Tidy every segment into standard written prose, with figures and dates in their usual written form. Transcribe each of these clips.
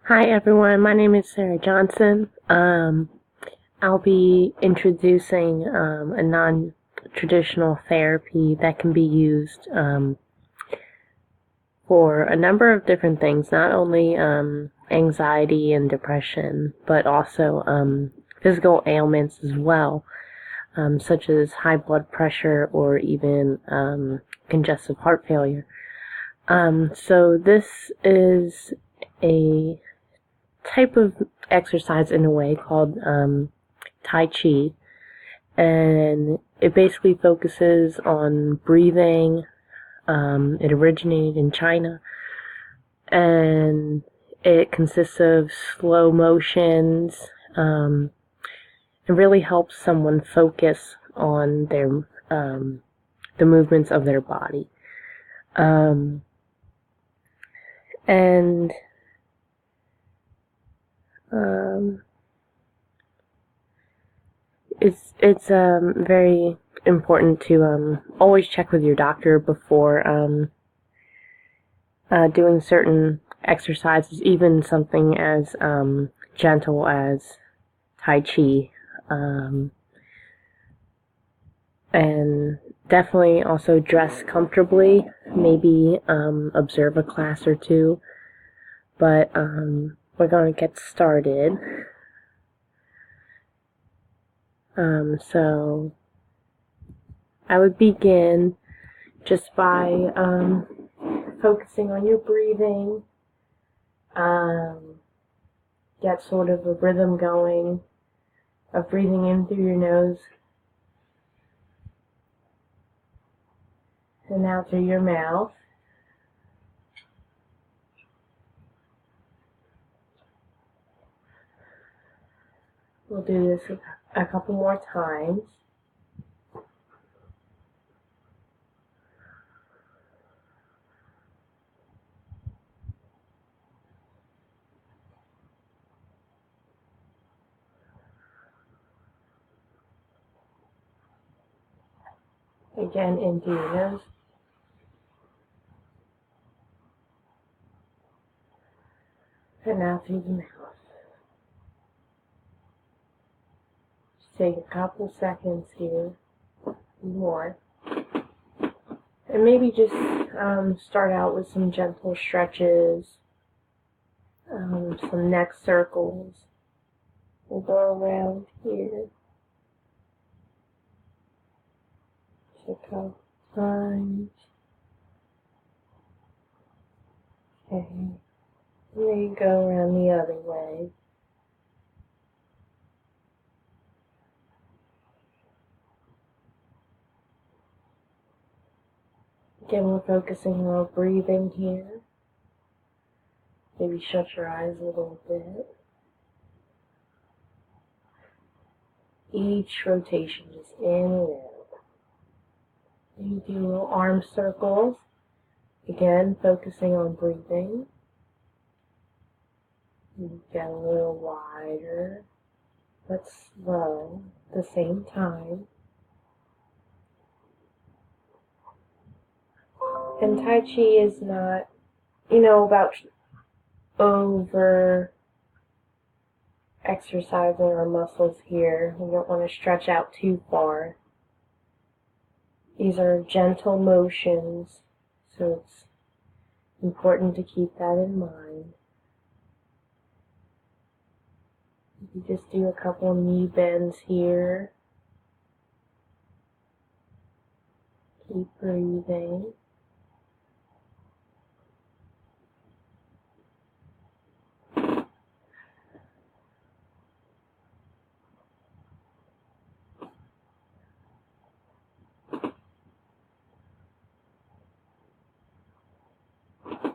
Hi everyone, my name is Sarah Johnson. I'll be introducing a non-traditional therapy that can be used for a number of different things, not only anxiety and depression, but also physical ailments as well, such as high blood pressure or even congestive heart failure. So this is a type of exercise in a way called Tai Chi, and it basically focuses on breathing. It originated in China, and it consists of slow motions. It really helps someone focus on the movements of their body. Um, and um, it's very important to always check with your doctor before doing certain exercises, even something as gentle as Tai Chi, um, and definitely also dress comfortably. Maybe observe a class or two, but we're going to get started. So I would begin just by focusing on your breathing. Get sort of a rhythm going of breathing in through your nose and out through your mouth. We'll do this a couple more times. Again, into your nose and out through the mouth. Just take a couple seconds here, more. And maybe just start out with some gentle stretches, some neck circles. We'll go around here. Just a couple times. Okay. And then you go around the other way. Again, we're focusing on breathing here. Maybe shut your eyes a little bit. Each rotation just in and out. You do little arm circles. Again, focusing on breathing. You get a little wider, but slow at the same time. And Tai Chi is not, about over exercising our muscles here. We don't want to stretch out too far. These are gentle motions, so it's important to keep that in mind. You just do a couple knee bends here. Keep breathing.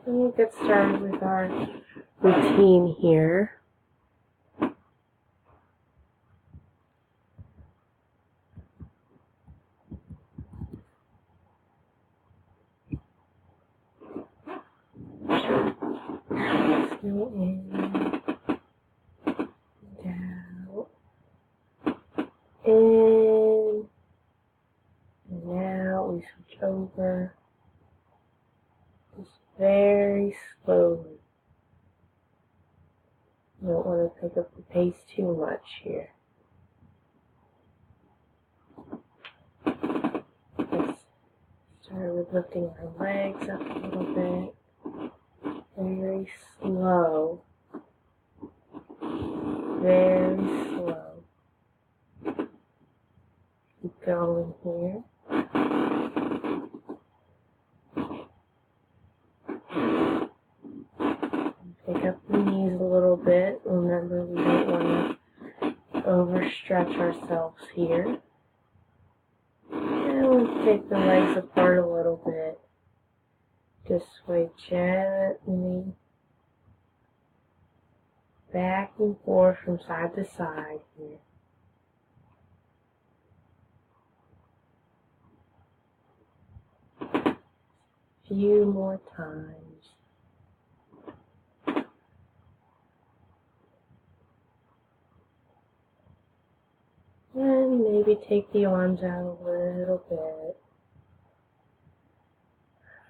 And we'll get started with our routine here. Go in, down, in, and now we switch over, just very slowly. You don't want to pick up the pace too much here. Let's start with lifting our legs up a little bit. Very slow. Very slow. Keep going here. Pick up the knees a little bit. Remember, we don't want to overstretch ourselves here. And we'll take the legs apart a little bit. Just sway gently back and forth from side to side here. Few more times. And maybe take the arms out a little bit.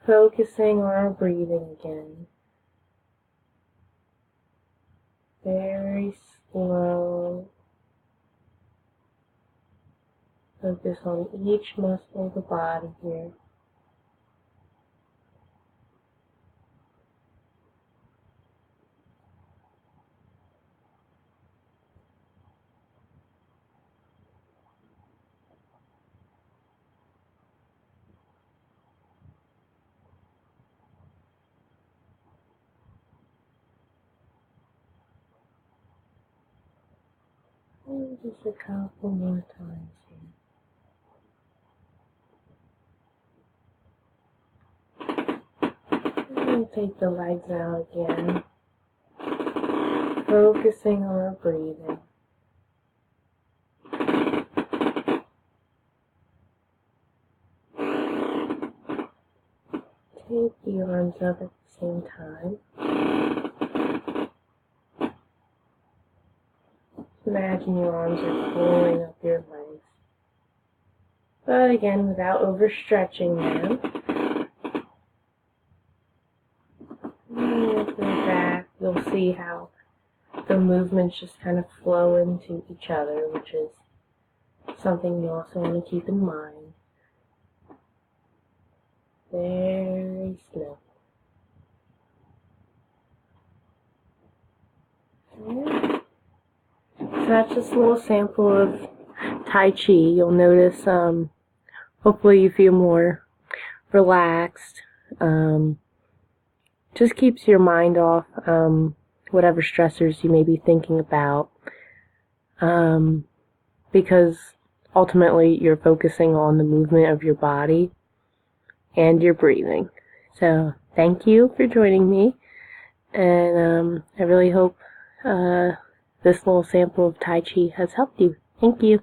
Focusing on our breathing again. Very slow. Focus on each muscle of the body here. And just a couple more times here. And take the legs out again. Focusing on our breathing. Take the arms up at the same time. Imagine your arms are pulling up your legs. But again, without overstretching them. And with the back, you'll see how the movements just kind of flow into each other, which is something you also want to keep in mind. Very slow. Okay. So that's just a little sample of Tai Chi. You'll notice, hopefully you feel more relaxed. Just keeps your mind off whatever stressors you may be thinking about. Because ultimately you're focusing on the movement of your body and your breathing. So thank you for joining me. And I really hope this little sample of Tai Chi has helped you. Thank you.